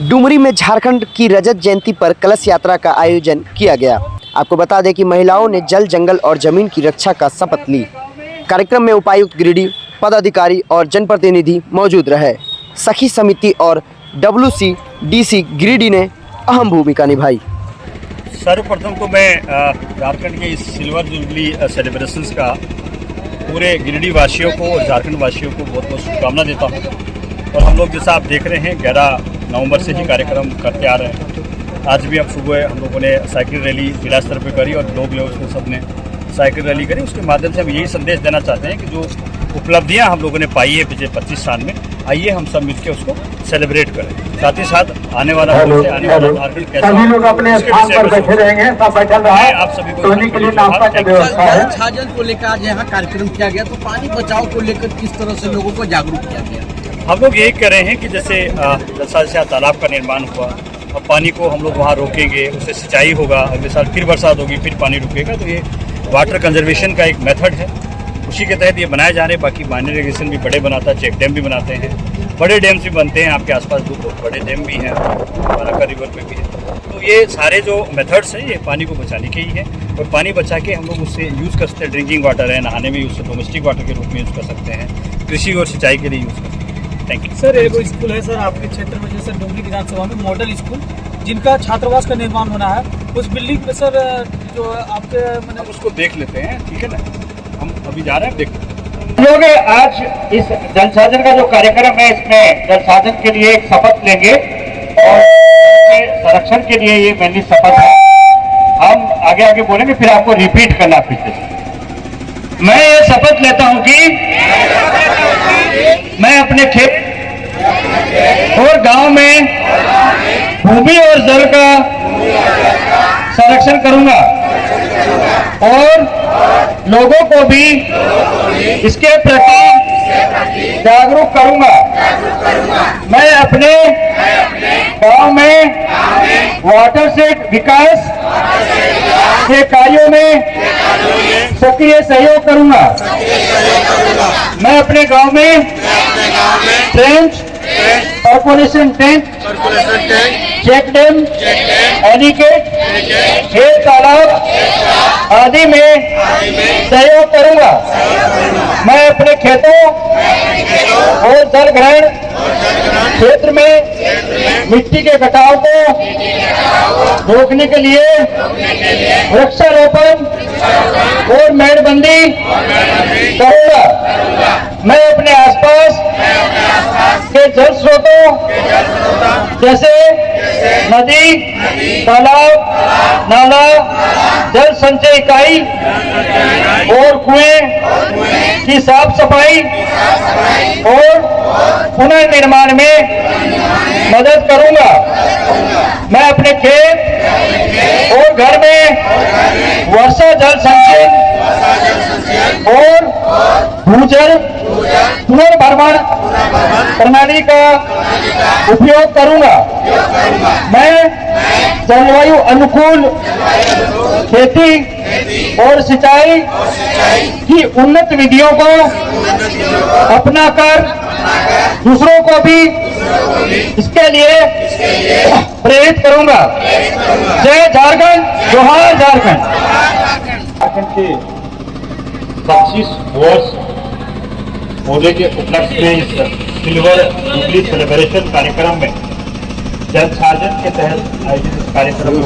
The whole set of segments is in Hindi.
डुमरी में झारखंड की रजत जयंती पर कलश यात्रा का आयोजन किया गया। आपको बता दें कि महिलाओं ने जल, जंगल और जमीन की रक्षा का शपथ ली। कार्यक्रम में उपायुक्त गिरिडीह, पदाधिकारी और जनप्रतिनिधि मौजूद रहे। सखी समिति और WCDC गिरिडीह ने अहम भूमिका निभाई। सर्वप्रथम तो मैं झारखंड के इस सिल्वर जुबली सेलिब्रेशंस का पूरे गिरिडीह वासियों को और झारखंड वासियों को बहुत बहुत शुभकामना देता हूँ। और हम लोग जैसा आप देख रहे हैं 11 नवंबर से ही कार्यक्रम करते आ रहे हैं। आज भी अब सुबह हम लोगों ने साइकिल रैली जिला स्तर पर करी और लोग उसमें सबने साइकिल रैली करी। उसके माध्यम से हम यही संदेश देना चाहते हैं कि जो उपलब्धियां हम लोगों ने पाई है पिछले 25 साल में, आइए हम सब मिलकर उसको सेलिब्रेट करें। साथ ही साथ आने वाला झारखंड कैसा सभी लोग अपने स्थान पर बैठे रहेंगे, सब बैठल रहा है। आप सभी को सोने के लिए नाश्ता की व्यवस्था है। जल छाजन को लेकर आज यहाँ कार्यक्रम किया गया, तो पानी बचाव को लेकर किस तरह से लोगों को जागरूक किया गया? हम लोग यही कर रहे हैं कि जैसे जैसा तालाब का निर्माण हुआ, अब पानी को हम लोग वहाँ रोकेंगे, उससे सिंचाई होगा, अगले साल फिर बरसात होगी, फिर पानी रुकेगा। तो ये वाटर कंजर्वेशन का एक मेथड है, उसी के तहत ये बनाए जा रहे हैं। बाकी माइनर इरिगेशन भी बड़े बनाता है, चेक डैम भी बनाते हैं, बड़े डैम्स भी बनते हैं। आपके आसपास 2 बड़े डैम भी हैं, का रिवर पे भी है। तो ये सारे जो मेथड्स हैं ये पानी को बचाने के ही है। और पानी बचा के हम लोग उससे यूज़ कर सकते हैं। ड्रिंकिंग वाटर है, नहाने में यूज़, डोमेस्टिक वाटर के रूप में यूज़ कर सकते हैं, कृषि और सिंचाई के लिए यूज़ कर सकते हैं। Thank you sir. एक स्कूल है सर आपके क्षेत्र में, जैसे डुमरी विधानसभा में मॉडल स्कूल, जिनका छात्रावास का निर्माण होना है, उस बिल्डिंग में सर जो आपके हम उसको देख लेते हैं, ठीक है ना? हम अभी जा रहे हैं, देख लेते हैं। लोग आज इस जल साधन का जो कार्यक्रम है, इसमें जल साधन के लिए एक शपथ लेंगे और संरक्षण के लिए ये मेनली शपथ है। हम आगे आगे बोलेंगे, फिर आपको रिपीट करना फिर से। मैं ये शपथ लेता हूँ कि मैं अपने खेत और गांव में भूमि और जल का संरक्षण करूंगा और लोगों को भी इसके प्रति जागरूक करूंगा। मैं अपने गांव में वाटर सेट विकास के कार्यों में सक्रिय सहयोग करूंगा। मैं अपने गांव में trench, percolation tank, check dam, anicut, खेत तालाब आदि में सहयोग करूंगा। मैं अपने खेतों और जल ग्रहण क्षेत्र में मिट्टी के कटाव को रोकने के लिए वृक्षारोपण और मेड़बंदी करूंगा। मैं अपने आसपास के जल स्रोतों जैसे नदी, तालाब, नाला, जल संचय इकाई और कुएं की साफ सफाई और पुनर्निर्माण में मदद करूंगा। मैं अपने खेत और घर में वर्षा जल संचयन और भूजल पुनर्भरण प्रणाली का उपयोग करूंगा। मैं जलवायु अनुकूल खेती और सिंचाई की उन्नत विधियों को अपनाकर दूसरों को भी इसके लिए प्रेरित करूंगा। जय झारखंड, जोहार झारखंड। झारखंड के 25 वर्ष होने के उपलक्ष्य में इस सिल्वर जुबली सेलिब्रेशन कार्यक्रम में जल छाजन के तहत आयोजित इस कार्यक्रम में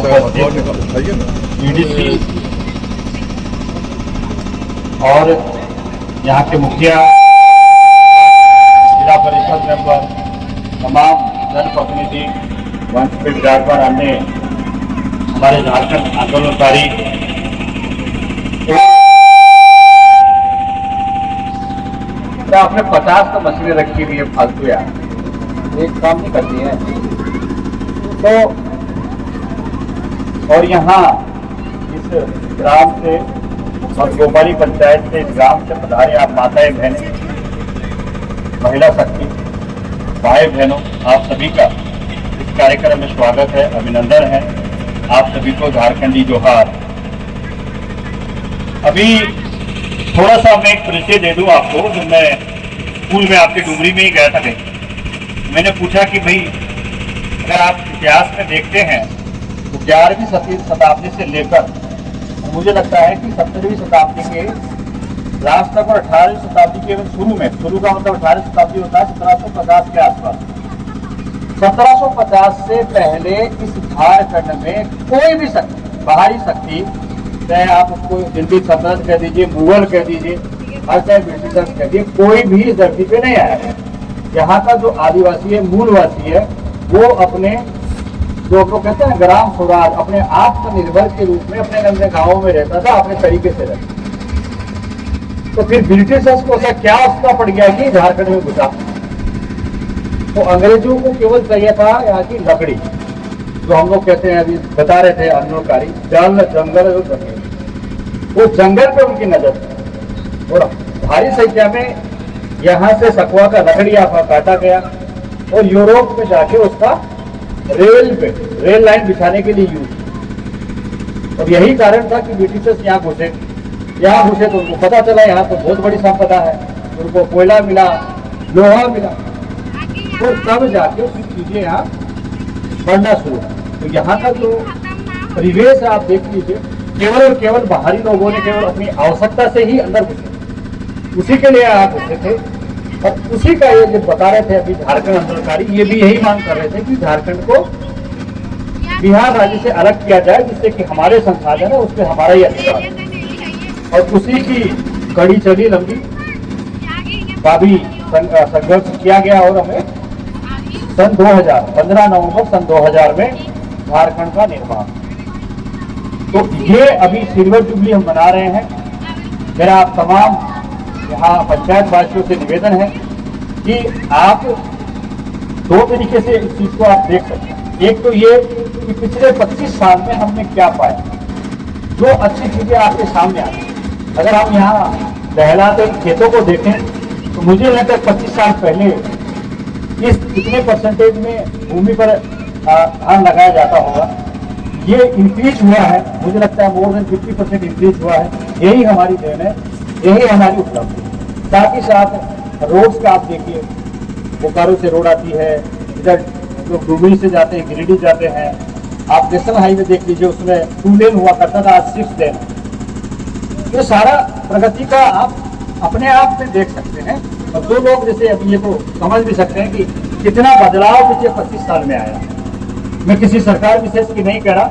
UDC और यहाँ के मुखिया, जिला परिषद मेंबर, तमाम जनप्रतिनिधि, मंच पे विराजमान अन्य हमारे झारखंड आंदोलनकारी आपने 50 तो मशीनें रखी हुई है फालतू, यार एक काम नहीं करती है। तो और यहाँ इस ग्राम से और गोपाली पंचायत से, इस ग्राम से पधारे आप माताएं, बहनें, महिला शक्ति, भाई बहनों, आप सभी का इस कार्यक्रम में स्वागत है, अभिनंदन है। आप सभी को झारखंडी जोहार। अभी थोड़ा सा मैं एक परिचय दे दूं आपको। जब मैं स्कूल में आपके डुमरी में ही गया था कहीं, मैंने पूछा कि भाई अगर आप इतिहास में देखते हैं तो 11वीं शताब्दी से लेकर मुझे लगता है कि 17वीं शताब्दी के लास्ट तक और 18वीं शताब्दी के शुरू का मतलब 18वीं शताब्दी होता है 1750 के आसपास। 1750 से पहले इस झारखंड में कोई भी शक्ति, बाहरी शक्ति, चाहे आप उसको दिल्ली सल्तनत कह दीजिए, मुगल कह दीजिए, और चाहे ब्रिटिशर्स कह दीजिए, कोई भी इस धरती पे नहीं आया है। यहाँ का जो आदिवासी है, मूलवासी है, वो अपने जो लोग कहते हैं ग्राम स्वराज, अपने आत्मनिर्भर के रूप में अपने अपने गाँवों में रहता था, अपने तरीके से रहता। तो फिर ब्रिटिशर्स को ऐसा क्या उसका पड़ गया कि झारखंड में घुसा। तो अंग्रेजों को केवल चाहिए था यहाँ की लकड़ी, जो हम लोग कहते हैं, अभी बता रहे थे आंदोलनकारी, जल जंगल और जंगल, वो जंगल पे उनकी नजर थी। और भारी संख्या में यहाँ से सखुआ का लकड़ी काटा गया और यूरोप में जाके उसका रेल लाइन बिछाने के लिए यूज। और यही कारण था कि ब्रिटिशर्स यहाँ घुसे तो उनको पता चला यहाँ तो बहुत बड़ी संपदा है, उनको कोयला मिला, लोहा मिला, तो तब जाके उसकी चीजें यहाँ बढ़ना शुरू। तो यहाँ का जो परिवेश आप देख लीजिए, केवल और केवल बाहरी लोगों ने केवल अपनी आवश्यकता से ही अंदर घुसे, उसी के लिए आप घुसे थे। और उसी का ये जो बता रहे थे अभी झारखंड आंदोलनकारी, ये भी यही मांग कर रहे थे कि झारखंड को बिहार राज्य से अलग किया जाए, जिससे कि हमारे संसाधन है उस पर हमारा ही अधिकार है। और उसी की कड़ी चली लंबी, काफी संघर्ष किया गया और हमें सन 2000 15 नवंबर सन 2000 में झारखंड का निर्माण। तो ये अभी सिल्वर जुबली हम मना रहे हैं। मेरा आप तमाम यहाँ पंचायत वासियों से निवेदन है कि आप दो तरीके से इस चीज को आप देख सकते हैं। एक तो ये कि पिछले 25 साल में हमने क्या पाया, जो अच्छी चीजें आपके सामने आ रही। अगर हम यहाँ लहलाते खेतों को देखें तो मुझे लगता है 25 साल पहले इस कितने परसेंटेज में भूमि पर धान लगाया जाता होगा, ये इंक्रीज हुआ है। मुझे लगता है मोर देन 50% इंक्रीज हुआ है। यही हमारी देन है, यही हमारी उपलब्धि है। साथ ही साथ रोड्स का आप देखिए, बोकारो से रोड आती है, इधर लोग डुमरी से जाते हैं, गिरिडीह जाते हैं। आप नेशनल हाईवे देख लीजिए, उसमें 2 लेन हुआ करता था, आज 6 लेन। ये सारा प्रगति का आप अपने आप में देख सकते हैं। और जो लोग जैसे अभी ये तो समझ भी सकते हैं कि कितना बदलाव पिछले 25 साल में आया। मैं किसी सरकार विशेष की नहीं कह रहा,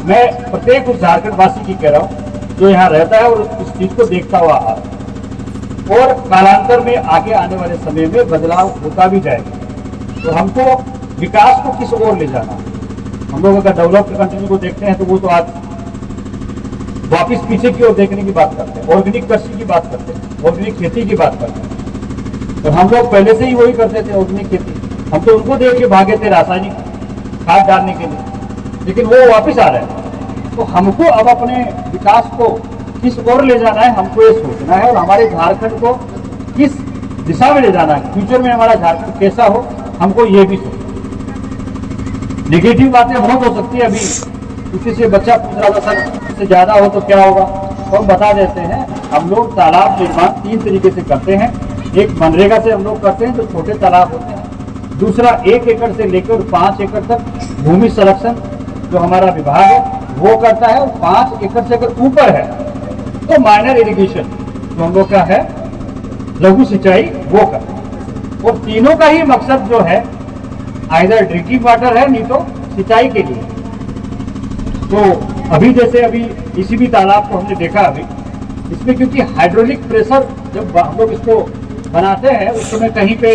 मैं प्रत्येक उस झारखंड वासी की कह रहा हूँ जो यहाँ रहता है और इस चीज को देखता हुआ आ रहा। और कालांतर में आगे आने वाले समय में बदलाव होता भी जाएगा। तो हमको विकास को किस ओर ले जाना, हम लोग अगर डेवलप्ड कंट्री को देखते हैं तो वो तो आज वापिस पीछे की ओर देखने की बात करते हैं, ऑर्गेनिक कृषि की बात करते हैं, ऑर्गेनिक खेती की बात करते हैं। और हम लोग पहले से ही वही करते थे, ऑर्गेनिक खेती। हम तो उनको देख के भागे थे रासायनिक खाद डालने के लिए, लेकिन वो वापस आ रहे हैं। तो हमको अब अपने विकास को किस ओर ले जाना है, हमको ये सोचना है। और हमारे झारखंड को किस दिशा में ले जाना है, फ्यूचर में हमारा झारखंड कैसा हो, हमको ये भी सोचना। नेगेटिव बातें बहुत हो सकती है। अभी किसी से बच्चा पूछ रहा था सर से ज्यादा हो तो क्या होगा, तो हम बता देते हैं। हम लोग तालाब निर्माण 3 तरीके से करते हैं। एक मनरेगा से हम लोग करते हैं, जो छोटे तालाब होते हैं। दूसरा 1 एकड़ से लेकर 5 एकड़ तक भूमि संरक्षण जो हमारा विभाग है वो करता है। और 5 एकड़ से अगर ऊपर है तो माइनर इरिगेशन जो हम लोग का है, लघु सिंचाई, वो करता है। और तीनों का ही मकसद जो है आइदर ड्रिंकिंग वाटर है, नहीं तो सिंचाई के लिए। तो अभी जैसे अभी इसी भी तालाब को हमने देखा, अभी इसमें क्योंकि हाइड्रोलिक प्रेशर जब हम लोग इसको बनाते हैं उस समय कहीं पे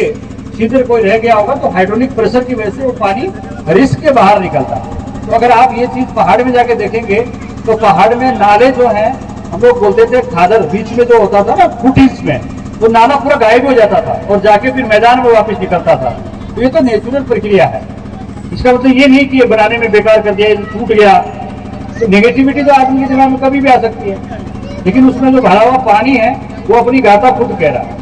छिद्र कोई रह गया होगा तो हाइड्रोलिक प्रेशर की वजह से वो पानी रिस्क के बाहर निकलता है। तो अगर आप ये चीज पहाड़ में जाके देखेंगे तो पहाड़ में नाले जो हैं, हम लोग बोलते थे खादर, बीच में जो होता था ना फुटीज में, वो नाला पूरा गायब हो जाता था और जाके फिर मैदान में वापस निकलता था। तो ये तो नेचुरल प्रक्रिया है। इसका मतलब ये नहीं कि ये बनाने में बेकार कर दिया, टूट गया। तो नेगेटिविटी तो आदमी के दिमाग में कभी भी आ सकती है, लेकिन उसमें जो भरा हुआ पानी है वो अपनी गाथा खुद कह रहा है।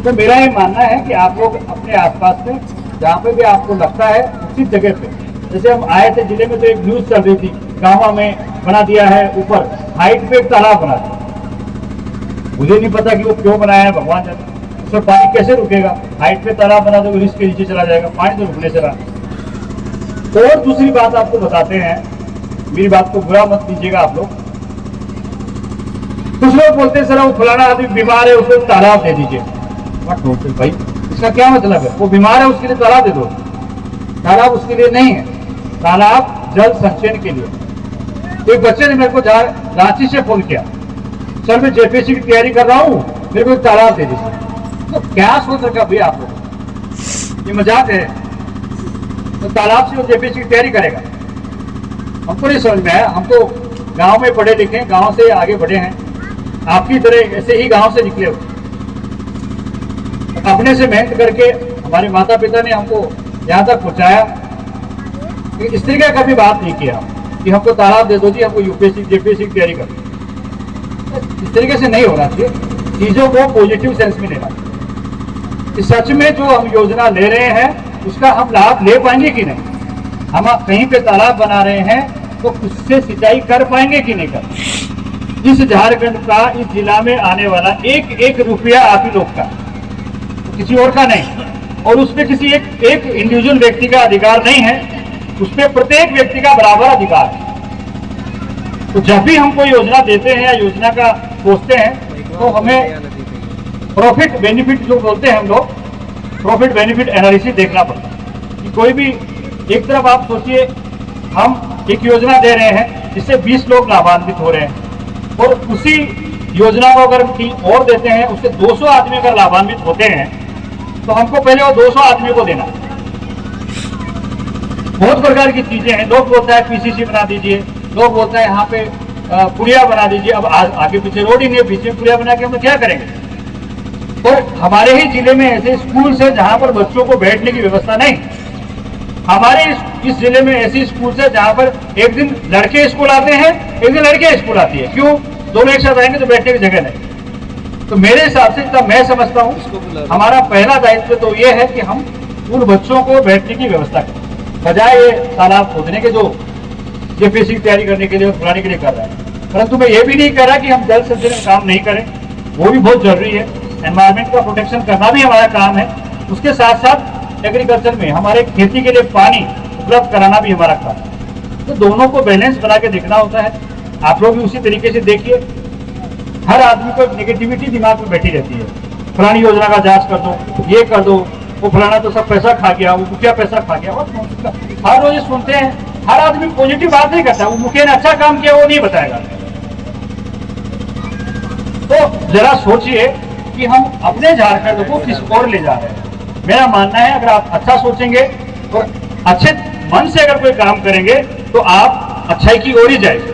तो मेरा ये मानना है कि आप लोग अपने आसपास में जहाँ पे भी आपको लगता है उसी जगह पे, जैसे हम आए थे जिले में तो एक न्यूज चल रही थी, गाँव में बना दिया है ऊपर हाइट पे एक तालाब बना दिया। मुझे नहीं पता कि वो क्यों बनाया है, भगवान जाने। उसमें पानी कैसे रुकेगा? हाइट पे तालाब बना दो, रिस्क के नीचे चला जाएगा, पानी तो रुकने चला। और दूसरी बात आपको बताते हैं, मेरी बात को बुरा मत लीजिएगा आप लोग। कुछ लोग बोलते हैं सर वो फलाना आदमी बीमार है उसको तालाब दे दीजिए। भाई इसका क्या मतलब है? वो बीमार है उसके लिए तालाब दे दो? तालाब उसके लिए नहीं है, तालाब जल संचयन के लिए। एक बच्चे ने मेरे को रांची से फोन किया, सर मैं जेपीएससी की तैयारी कर रहा हूँ, मेरे को एक तालाब दे दीजिए। तो क्या सोच रखा भैया आप लोग, ये मजाक है? तो तालाब से वो जेपीएससी की तैयारी करेगा? हमको नहीं समझ में आया। हम तो गांव में पढ़े लिखे, गांव से आगे बढ़े हैं, आपकी तरह ऐसे ही गांव से निकले हुए। अपने से मेहनत करके हमारे माता पिता ने हमको यहाँ तक पहुँचाया। इस तरीके का कभी बात नहीं किया कि हमको तालाब दे दो जी, हमको यूपीएससी जेपीएससी की तैयारी करो। इस तरीके से नहीं होना चाहिए, चीजों को पॉजिटिव सेंस में लेना चाहिए। सच में जो हम योजना ले रहे हैं उसका हम लाभ ले पाएंगे कि नहीं? हम कहीं पे तालाब बना रहे हैं तो उससे सिंचाई कर पाएंगे कि नहीं कर? इस झारखंड का, इस जिला में आने वाला एक एक रुपया आप ही लोग का, किसी और का नहीं। और उसमें किसी एक इंडिविजुअल व्यक्ति का अधिकार नहीं है, उसमें प्रत्येक व्यक्ति का बराबर अधिकार है। तो जब भी हम कोई योजना देते हैं या योजना का सोचते हैं तो हमें प्रॉफिट बेनिफिट जो बोलते हैं हम लोग, प्रॉफिट बेनिफिट एनालिसिस देखना पड़ता है कि कोई भी एक तरफ आप सोचिए हम एक योजना दे रहे हैं जिससे 20 लोग लाभान्वित हो रहे हैं, और उसी योजना को अगर और देते हैं उससे 200 आदमी अगर लाभान्वित होते हैं तो हमको पहले वो 200 आदमी को देना। बहुत प्रकार की चीजें हैं। लोग बोलता है पीसीसी बना दीजिए, लोग बोलते हैं यहाँ पे पुलिया बना दीजिए। अब आगे पीछे रोड ही नहीं है, बीच में पुलिया बना के हम क्या करेंगे? और हमारे ही जिले में ऐसे स्कूल है जहाँ पर बच्चों को बैठने की व्यवस्था नहीं। हमारे इस जिले में ऐसी स्कूल है जहाँ पर एक दिन लड़के स्कूल आते हैं, एक दिन लड़के स्कूल आती है। क्यों? दोनों एक साथ आएंगे तो बैठने की जगह नहीं। तो मेरे हिसाब से तब मैं समझता हूँ हमारा पहला दायित्व तो ये है कि हम उन बच्चों को बैठने की व्यवस्था करें, बजाय ये तालाब खोदने के जो जेपीएससी की तैयारी करने के लिए और फुलाने के लिए कर रहे हैं। परंतु मैं ये भी नहीं कह रहा कि हम जल संचयन में काम नहीं करें, वो भी बहुत जरूरी है। एनवायरमेंट का प्रोटेक्शन करना भी हमारा काम है। उसके साथ साथ एग्रीकल्चर में हमारे खेती के लिए पानी उपलब्ध कराना भी हमारा काम है। तो दोनों को बैलेंस बना के देखना होता है। आप लोग भी उसी तरीके से देखिए। हर आदमी को नेगेटिविटी दिमाग में बैठी रहती है, फलानी योजना का जांच कर दो, ये कर दो, वो फलाना तो सब पैसा खा गया, वो मुखिया पैसा खा गया। और हर रोज सुनते हैं, हर आदमी पॉजिटिव बात नहीं करता। वो मुखिया ने अच्छा काम किया वो नहीं बताएगा। तो जरा सोचिए कि हम अपने झारखंड को किस ओर ले जा रहे हैं। मेरा मानना है अगर आप अच्छा सोचेंगे और अच्छे मन से अगर कोई काम करेंगे तो आप अच्छाई की ओर ही जाएंगे।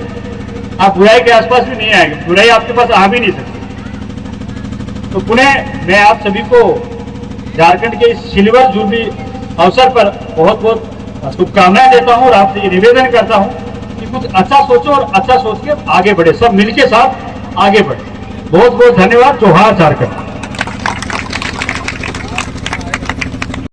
आप बुराई के आसपास भी नहीं आएंगे, बुराई आपके पास आ भी नहीं सकती। तो पुनः मैं आप सभी को झारखंड के इस सिल्वर जुबली अवसर पर बहुत बहुत शुभकामनाएं देता हूं और आपसे ये निवेदन करता हूं कि कुछ अच्छा सोचो और अच्छा सोच के आगे बढ़े, सब मिलके साथ आगे बढ़े। बहुत बहुत धन्यवाद। जोहार झारखंड।